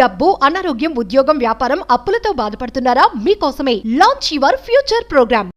డబ్బు, అనారోగ్యం, ఉద్యోగం, వ్యాపారం, అప్పులతో బాధపడుతున్నారా? మీకోసమే launch your future program.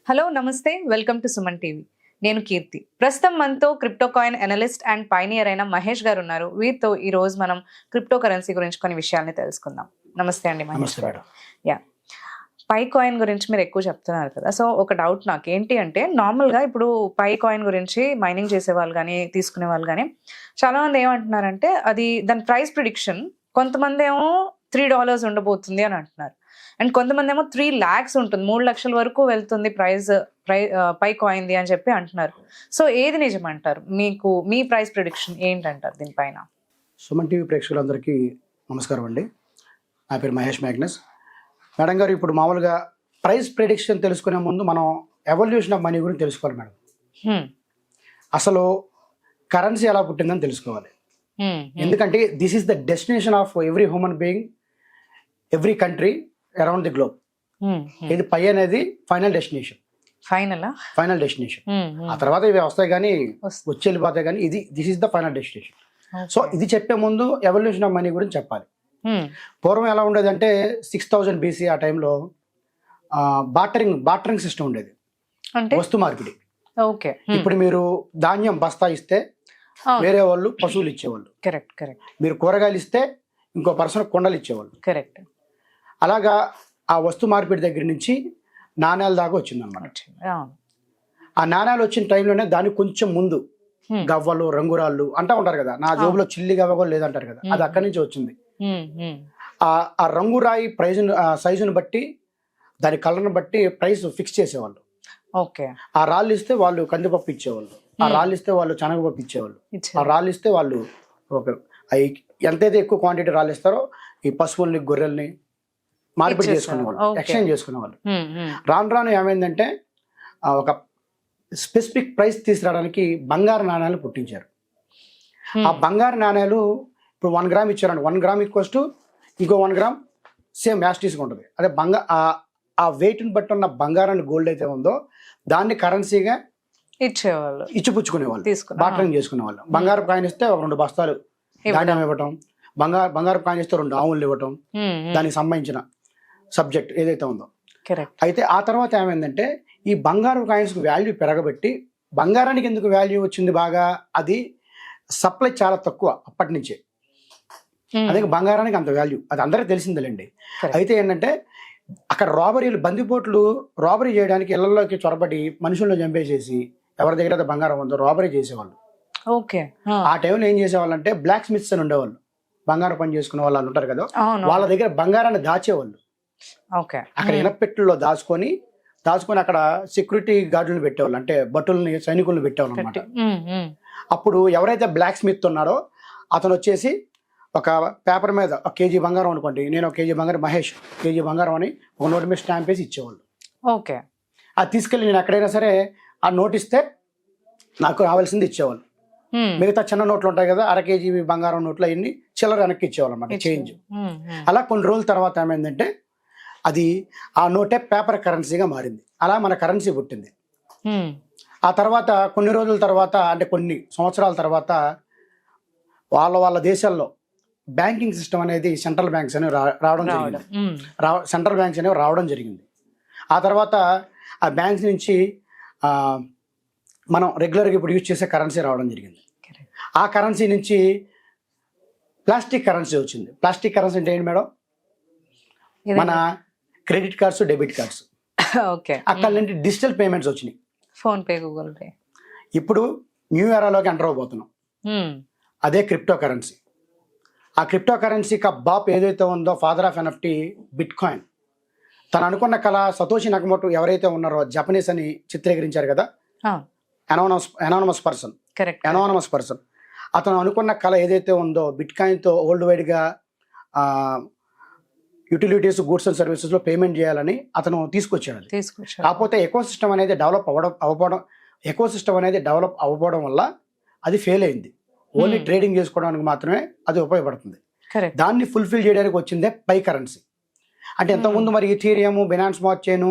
Hello నమస్తే, వెల్కమ్ టు సుమన్ టీవీ. నేను కీర్తి. ప్రస్తుతం మనతో crypto coin analyst and pioneer అయిన మహేష్ గారు ఉన్నారు. వీరితో ఈ రోజు మనం క్రిప్టో కరెన్సీ గురించి కొన్ని విషయాల్ని తెలుసుకుందాం. నమస్తే అండి మహేష్ గారు. యా, పై కాయిన్ గురించి మీరు ఎక్కువ చెప్తున్నారు కదా, సో ఒక డౌట్ నాకు ఏంటి అంటే, నార్మల్గా ఇప్పుడు పై కాయిన్ గురించి మైనింగ్ చేసే వాళ్ళు కానీ తీసుకునే వాళ్ళు కానీ చాలా మంది ఏమంటున్నారంటే, అది దాని ప్రైస్ ప్రిడిక్షన్ కొంతమంది ఏమో $3 ఉండబోతుంది అని అంటున్నారు, అండ్ కొంతమంది ఏమో 3 lakhs ఉంటుంది, 3 లక్షల వరకు వెళ్తుంది పై కాయిన్ది అని చెప్పి అంటున్నారు. సో ఏది నిజం అంటారు? మీకు మీ ప్రైస్ ప్రిడిక్షన్ ఏంటంటారు దీనిపైన? సుమన్ టీవీ ప్రేక్షకులందరికీ నమస్కారం అండి. నా పేరు మహేష్ మ్యాగ్నస్. మేడం గారు, ఇప్పుడు మామూలుగా ప్రైస్ ప్రిడిక్షన్ తెలుసుకునే ముందు మనం ఎవల్యూషన్ ఆఫ్ మనీ గురించి తెలుసుకోవాలి మేడం. అసలు కరెన్సీ ఎలా పుట్టిందని తెలుసుకోవాలి. ఎందుకంటే this is the destination of every human being, every country around the globe. ఇది పై అనేది ఫైనల్ డెస్టినేషన్. Final destination. ఆ తర్వాత ఇవి వస్తాయి కానీ వచ్చి వెళ్ళిపోతాయి, కానీ this is the final destination. So ఇది చెప్పే ముందు ఎవల్యూషన్ ఆఫ్ మనీ గురించి చెప్పాలి. పూర్వం ఎలా ఉండేది అంటే 6000 BC ఆ టైంలో బాటరింగ్ సిస్టమ్ ఉండేది, వస్తు మార్పిడి. ఇప్పుడు మీరు ధాన్యం బస్తా ఇస్తే వేరే వాళ్ళు పశువులు ఇచ్చేవాళ్ళు, మీరు కూరగాయలు ఇస్తే ఇంకో పర్సన్ కొండలు ఇచ్చేవాళ్ళు. అలాగా ఆ వస్తు మార్పిడి దగ్గర నుంచి నాణ్యాల దాకా వచ్చింది అనమాట. ఆ నాణ్యాలు వచ్చిన టైంలోనే దానికి కొంచెం ముందు గవ్వలు, రంగురాళ్ళు అంటా ఉంటారు కదా, నా జోబులో చిల్లి గవ్వ కూడా లేదంటారు కదా, అది అక్కడి నుంచి వచ్చింది. ఆ రంగురాయి సైజును బట్టి, దాని కలర్ను బట్టి ప్రైస్ ఫిక్స్ చేసేవాళ్ళు. ఆ రాళ్ళు ఇస్తే వాళ్ళు కందిపప్పు ఇచ్చేవాళ్ళు, ఆ రాళ్ళు ఇస్తే వాళ్ళు శనగపప్పు ఇచ్చేవాళ్ళు, ఆ రాళ్ళు ఇస్తే వాళ్ళు ఎంతైతే ఎక్కువ క్వాంటిటీ రాళ్ళు ఇస్తారో ఈ పశువుల్ని, గొర్రెల్ని మార్పిడి చేసుకునేవాళ్ళు, ఎక్స్చేంజ్ చేసుకునేవాళ్ళు. రాను ఏమైందంటే ఒక స్పెసిఫిక్ ప్రైస్ తీసుకురావడానికి బంగారు నాణ్యాలు పుట్టించారు. ఆ బంగారు నాణ్యాలు ఇప్పుడు 1 గ్రామ్ ఇచ్చారండి, 1 గ్రామ్ ఈక్వల్స్ టు ఇంకో 1 గ్రామ్ సేమ్ యాస్టీస్గా ఉంటుంది. అదే ఆ వెయిట్ని బట్టి ఉన్న బంగారాన్ని, గోల్డ్ అయితే ఉందో దాన్ని కరెన్సీగా ఇచ్చేవాళ్ళు, ఇచ్చిపుచ్చుకునేవాళ్ళు, బాటరింగ్ చేసుకునేవాళ్ళు. బంగారు కాయిన్ ఇస్తే ఒక 2 బస్తాలు ధాన్యం ఇవ్వటం, బంగారు కాయిన్ ఇస్తే 2 ఆవులు ఇవ్వటం, దానికి సంబంధించిన సబ్జెక్ట్ ఏదైతే ఉందో. అయితే ఆ తర్వాత ఏమైందంటే ఈ బంగారు కాయిన్స్కి వాల్యూ పెరగబెట్టి, బంగారానికి ఎందుకు వాల్యూ వచ్చింది బాగా, అది సప్లై చాలా తక్కువ అప్పటి నుంచే, అదే బంగారానికి అంత వాల్యూ, అది అందరికీ తెలిసిందేలేండి. అయితే ఏంటంటే అక్కడ బందిపోట్లు రాబరీ చేయడానికి ఇళ్లలోకి చొరబడి మనుషులను చంపేసేసి ఎవరి దగ్గర అయితే బంగారం ఉందో రాబరీ చేసేవాళ్ళు. ఆ టైంలో ఏం చేసేవాళ్ళు అంటే బ్లాక్ స్మిత్స్ అని ఉండేవాళ్ళు, బంగారం పని చేసుకునే వాళ్ళు ఉంటారు కదా, వాళ్ళ దగ్గర బంగారాన్ని దాచేవాళ్ళు. అక్కడ ఇనపెట్టుల్లో దాచుకొని అక్కడ సెక్యూరిటీ గార్డులను పెట్టేవాళ్ళు, అంటే భటుల్ని, సైనికులను పెట్టేవాళ్ళు అనమాట. అప్పుడు ఎవరైతే బ్లాక్ స్మిత్ ఉన్నారో అతను వచ్చేసి ఒక పేపర్ మీద 1 kg బంగారం అనుకోండి, నేను 1 kg బంగారం, మహేష్ kg బంగారం అని ఒక నోట్ మీద స్టాంప్ వేసి ఇచ్చేవాళ్ళు. అది తీసుకెళ్ళి నేను ఎక్కడైనా సరే ఆ నోట్ ఇస్తే నాకు రావాల్సింది ఇచ్చేవాళ్ళు. మిగతా చిన్న నోట్లు ఉంటాయి కదా, 1/2 kg బంగారం నోట్లు అన్ని చిల్లర వెనక్కి ఇచ్చేవాళ్ళు అనమాట, చేంజ్. అలా కొన్ని రోజుల తర్వాత ఏమైందంటే అది ఆ నోటే పేపర్ కరెన్సీగా మారింది. అలా మన కరెన్సీ పుట్టింది. ఆ తర్వాత కొన్ని రోజుల తర్వాత, అంటే కొన్ని సంవత్సరాల తర్వాత వాళ్ళ దేశాల్లో బ్యాంకింగ్ సిస్టమ్ అనేది సెంట్రల్ బ్యాంక్స్ అనేవి రావడం జరిగింది. ఆ తర్వాత ఆ బ్యాంక్స్ నుంచి మనం రెగ్యులర్గా ఇప్పుడు యూజ్ చేసే కరెన్సీ రావడం జరిగింది. ఆ కరెన్సీ నుంచి ప్లాస్టిక్ కరెన్సీ వచ్చింది. ప్లాస్టిక్ కరెన్సీ అంటే ఏంటి మేడం? మన క్రెడిట్ కార్డ్స్, డెబిట్ కార్డ్స్. అక్కడ నుండి డిజిటల్ పేమెంట్స్ వచ్చినాయి, ఫోన్పే, గూగుల్ పే. ఇప్పుడు న్యూ ఎరాలోకి ఎంటర్ అవబోతున్నాం. అదే క్రిప్టో కరెన్సీ. ఆ క్రిప్టో కరెన్సీ బాప్ ఏదైతే ఉందో, father of NFT, bit coin. తను అనుకున్న కళ సతోషి నకమోటో ఎవరైతే ఉన్నారో, జపనీస్ అని చిత్రీకరించారు కదా, ఎనానమస్ పర్సన్. అతను అనుకున్న కళ ఏదైతే ఉందో, బిట్ కాయిన్తో వరల్డ్ వైడ్గా యుటిలిటీస్, గూడ్స్ అండ్ సర్వీసెస్లో పేమెంట్ చేయాలని అతను తీసుకొచ్చాడు. కాకపోతే ఎకో సిస్టమ్ అనేది డెవలప్ అవ్వకపోవడం వల్ల అది ఫెయిల్ అయింది. ఓన్లీ ట్రేడింగ్ చేసుకోవడానికి మాత్రమే అది ఉపయోగపడుతుంది. దాన్ని ఫుల్ఫిల్ చేయడానికి వచ్చిందే పై కరెన్సీ. అంటే ఇంతకుముందు మరి Ethereum, Binance Smart Chain,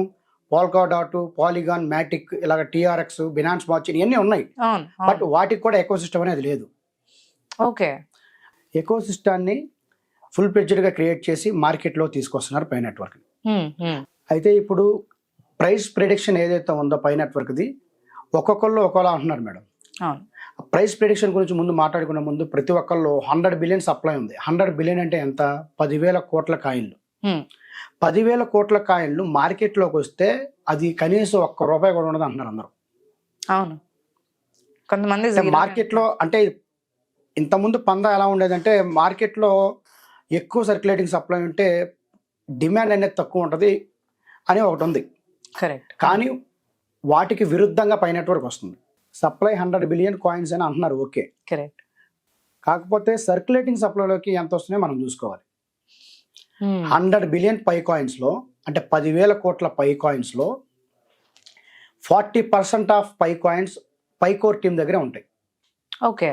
Polkadot, Polygon, Matic, ఇలాగ TRX, బినాన్స్ స్మార్ట్ చైన్ ఇవన్నీ ఉన్నాయి. బట్ వాటికి కూడా ఎకో సిస్టమ్ అనేది లేదు. ఓకే. ఎకో సిస్టాన్ని ఫుల్ ఫ్లెడ్జ్డ్గా క్రియేట్ చేసి మార్కెట్లో తీసుకొస్తున్నారు పై నెట్వర్క్. అయితే ఇప్పుడు ప్రైస్ ప్రిడిక్షన్ ఏదైతే ఉందో పై నెట్వర్క్ది ఒక్కొక్కళ్ళు ఒక్కోలా అంటున్నారు మేడం. అవును. ప్రైస్ ప్రిడిక్షన్ గురించి ముందు మాట్లాడుకునే ముందు ప్రతి ఒక్కళ్ళు 100 బిలియన్ సప్లై ఉంది. 100 బిలియన్ అంటే ఎంత? 10,000 కోట్ల కాయిన్లు. 10,000 కోట్ల కాయిన్లు మార్కెట్లోకి వస్తే అది కనీసం ₹1 కూడా ఉండదు అంటున్నారు అందరూ. అవును. కొంతమంది మార్కెట్లో అంటే ఇంతకుముందు పందా ఎలా ఉండేదంటే మార్కెట్లో ఎక్కువ సర్క్యులేటింగ్ సప్లై ఉంటే డిమాండ్ అనేది తక్కువ ఉంటుంది అని ఒకటి ఉంది. కరెక్ట్. కానీ వాటికి విరుద్ధంగా పై నెట్వర్క్ వస్తుంది. సప్లై 100 బిలియన్ కాయిన్స్ అని అంటున్నారు. Okay, correct. కాకపోతే సర్క్యులేటింగ్ సప్లైలోకి ఎంత వస్తున్నాయో మనం చూసుకోవాలి. 100 బిలియన్ పై కాయిన్స్లో అంటే 10,000 కోట్ల పై కాయిన్స్లో 40% of Pi coins Pi core team దగ్గరే ఉంటాయి. ఓకే.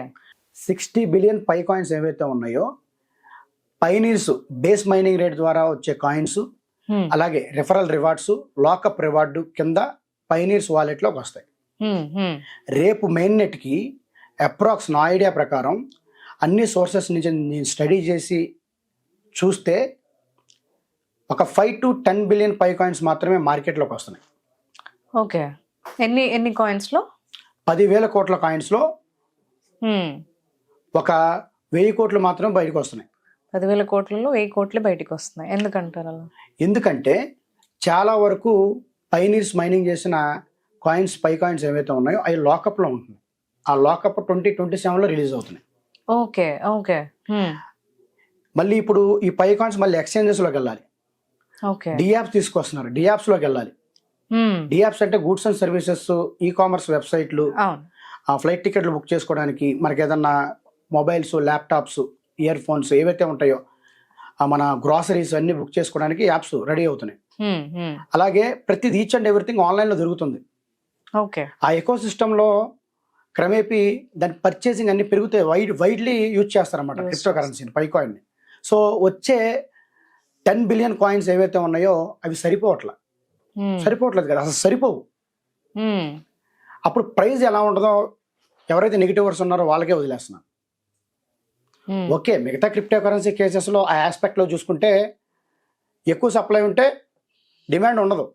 60 బిలియన్ పై కాయిన్స్ ఏవైతే ఉన్నాయో పైనీర్స్ బేస్ మైనింగ్ రేట్ ద్వారా వచ్చే కాయిన్స్, అలాగే రిఫరల్ రివార్డ్స్, లాకప్ రివార్డు కింద పైనీర్స్ వాలెట్లోకి వస్తాయి. రేపు మెయిన్ నెట్కి అప్రాక్స్ నా ఐడియా ప్రకారం అన్ని సోర్సెస్ నుంచి నేను స్టడీ చేసి చూస్తే ఒక 5 to 10 బిలియన్ పై కాయిన్స్ మాత్రమే మార్కెట్లోకి వస్తున్నాయి. ఓకే. ఎన్ని కాయిన్స్లో? 10,000 కోట్ల కాయిన్స్లో ఒక 1,000 కోట్లు మాత్రమే బయటకు వస్తున్నాయి. 10,000 కోట్లలో 1,000 కోట్లు బయటికి వస్తున్నాయి. ఎందుకంటారు అలా? ఎందుకంటే చాలా వరకు పైనీర్స్ మైనింగ్ చేసిన కాయిన్స్ పై కాయిన్స్ ఏవైతే ఉన్నాయో అవి లాకప్లో ఉంటున్నాయి. ఆ లాకప్ 2027లో రిలీజ్ అవుతున్నాయి. ఓకే. ఓకే. మళ్ళీ ఇప్పుడు ఈ పై కాయిన్స్ మళ్ళీ ఎక్స్చేంజెస్లోకి వెళ్ళాలి. ఓకే. డియాప్స్ తీసుకొస్తున్నారు, డియాప్స్లోకి వెళ్ళాలి. డియాప్స్ అంటే goods and services, e commerce వెబ్సైట్లు, ఫ్లైట్ టికెట్లు బుక్ చేసుకోవడానికి, మనకి ఏదన్నా మొబైల్స్, ల్యాప్టాప్స్, ఇయర్ ఫోన్స్ ఏవైతే ఉంటాయో మన గ్రాసరీస్ అన్ని బుక్ చేసుకోవడానికి యాప్స్ రెడీ అవుతున్నాయి. అలాగే ప్రతి ఈచ్ అండ్ ఎవ్రీథింగ్ ఆన్లైన్లో దొరుకుతుంది. ఓకే. ఆ ఎకో సిస్టంలో క్రమేపీ దాని పర్చేసింగ్ అన్ని పెరుగుతాయి, వైడ్లీ యూజ్ చేస్తారన్నమాట క్రిప్టో కరెన్సీని, పై కాయిన్ని. సో వచ్చే 10 బిలియన్ కాయిన్స్ ఏవైతే ఉన్నాయో అవి సరిపోవట్లేదు కదా, అసలు సరిపోవు. అప్పుడు ప్రైస్ ఎలా ఉంటుందో ఎవరైతే నెగిటివర్స్ ఉన్నారో వాళ్ళకే వదిలేస్తున్నారు. ఓకే, మిగతా క్రిప్టో కరెన్సీ కేసెస్లో ఆ ఆస్పెక్ట్లో చూసుకుంటే ఎక్కువ సప్లై ఉంటే డిమాండ్ ఉండదు,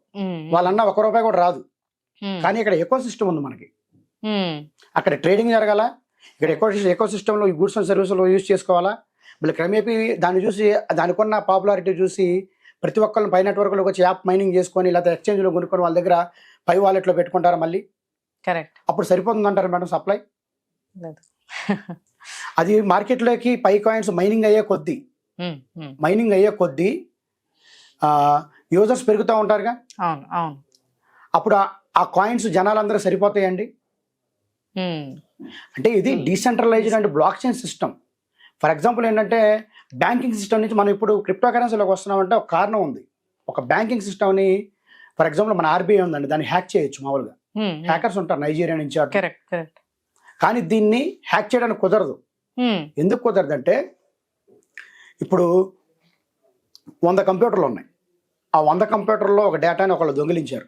వాళ్ళన్నా ₹1 కూడా రాదు. కానీ ఇక్కడ ఎకో సిస్టమ్ ఉంది మనకి, అక్కడ ట్రేడింగ్ జరగాల, ఇక్కడ ఎకో సిస్టంలో ఈ గూడ్స్ అండ్ సర్వీసులు యూజ్ చేసుకోవాలా. మళ్ళీ క్రమేపీ దాన్ని చూసి దానికున్న పాపులారిటీ చూసి ప్రతి ఒక్కళ్ళు పై నెట్వర్క్లోకి వచ్చి యాప్ మైనింగ్ చేసుకొని లేదా ఎక్స్చేంజ్లో కొనుక్కొని వాళ్ళ దగ్గర పై వాలెట్లో పెట్టుకుంటారా మళ్ళీ. కరెక్ట్. అప్పుడు సరిపోతుంది అంటారు మేడం సప్లై? అది మార్కెట్లోకి పై కాయిన్స్ మైనింగ్ అయ్యే కొద్దీ యూజర్స్ పెరుగుతూ ఉంటారుగా. అప్పుడు ఆ కాయిన్స్ జనాలందరూ సరిపోతాయండి. అంటే ఇది decentralised and block chain system. For example ఏంటంటే బ్యాంకింగ్ సిస్టమ్ నుంచి మనం ఇప్పుడు క్రిప్టో కరెన్సీలోకి వస్తున్నామంటే ఒక కారణం ఉంది. ఒక బ్యాంకింగ్ సిస్టమ్ని ఫర్ ఎగ్జాంపుల్ మన ఆర్బీఐ ఉందండి, దాన్ని హ్యాక్ చేయొచ్చు. మామూలుగా హ్యాకర్స్ ఉంటారు నైజీరియా నుంచి. కరెక్ట్. కానీ దీన్ని హ్యాక్ చేయడానికి కుదరదు. ఎందుకు కుదరదు అంటే ఇప్పుడు 100 కంప్యూటర్లు ఉన్నాయి. ఆ 100 కంప్యూటర్లో ఒక డేటాని ఒకళ్ళు దొంగిలించారు.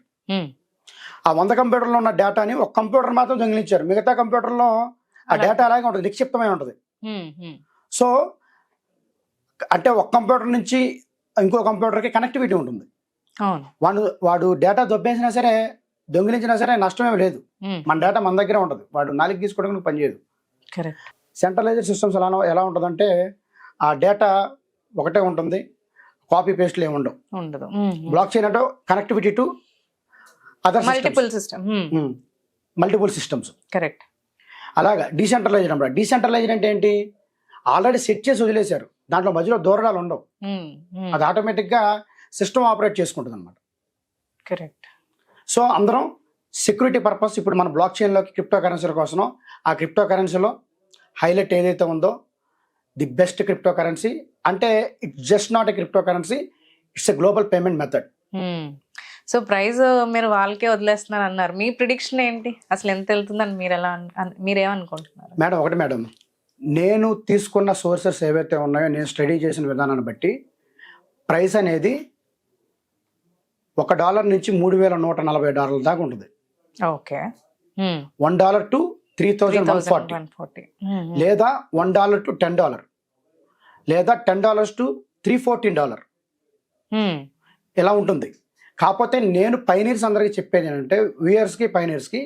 ఆ 100 కంప్యూటర్లో ఉన్న డేటాని ఒక కంప్యూటర్ మాత్రం దొంగిలించారు, మిగతా కంప్యూటర్లో ఆ డేటా అలాగే ఉంటుంది, నిక్షిప్తమై ఉంటుంది. సో అంటే ఒక కంప్యూటర్ నుంచి ఇంకో కంప్యూటర్కి కనెక్టివిటీ ఉంటుంది. వాడు డేటా దొబ్బేసినా సరే, దొంగిలించినా సరే నష్టమేమి లేదు, మన డేటా మన దగ్గరే ఉంటుంది, వాడు నాలుగు తీసుకోవడానికి పనిచేయదు. సెంట్రలైజ్డ్ సిస్టమ్స్ ఎలా ఉంటుందంటే ఆ డేటా ఒకటే ఉంటుంది, కాపీ పేస్ట్లు ఏమి ఉండవు. బ్లాక్ చైన్ అంటే connectivity to other multiple systems. Correct. అలాగా డీసెంట్రలైజ్డ్ అన్నమాట. డీసెంట్రలైజ్డ్ అంటే ఏంటి? ఆల్రెడీ సెట్ చేసి వదిలేశారు, దాంట్లో మధ్యలో దూరాలు ఉండవు, అది ఆటోమేటిక్గా సిస్టమ్ ఆపరేట్ చేసుకుంటుంది అనమాట. కరెక్ట్. సో అందరం సెక్యూరిటీ పర్పస్ ఇప్పుడు మన బ్లాక్ చైన్లోకి క్రిప్టో కరెన్సీల కోసం ఆ క్రిప్టో కరెన్సీలో హైలైట్ ఏదైతే ఉందో ది బెస్ట్ క్రిప్టో కరెన్సీ అంటే it's just not a crypto currency, it's a global payment method. So price మీరు వాళ్ళకే వదిలేస్తున్నారు అన్నారు, మీ ప్రిడిక్షన్ ఏంటి? అసలు ఎంత వెళ్తుందని మీరేమనుకుంటున్నారు? మేడం నేను తీసుకున్న సోర్సెస్ ఏవైతే ఉన్నాయో, నేను స్టడీ చేసిన విధానాన్ని బట్టి ప్రైస్ అనేది $1 నుంచి $3,140 దాకా ఉంటుంది. ఓకే. $1 to $3,140 140. లేదా $1 to $10 లేదా $10 to $314 ఇలా ఉంటుంది. కాకపోతే నేను పైనీర్స్ అందరికీ చెప్పేది ఏంటంటే వ్యూయర్స్కి పైనీర్స్కి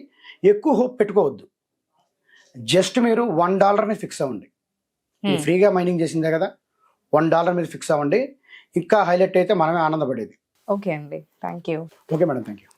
ఎక్కువ హోప్ పెట్టుకోవద్దు. జస్ట్ మీరు $1 ఫిక్స్ అవ్వండి. ఫ్రీగా మైనింగ్ చేసిందే కదా, $1 మీద ఫిక్స్ అవ్వండి. ఇంకా హైలైట్ అయితే మనమే ఆనందపడేది. ఓకే అండి, thank you. Okay madam, thank you.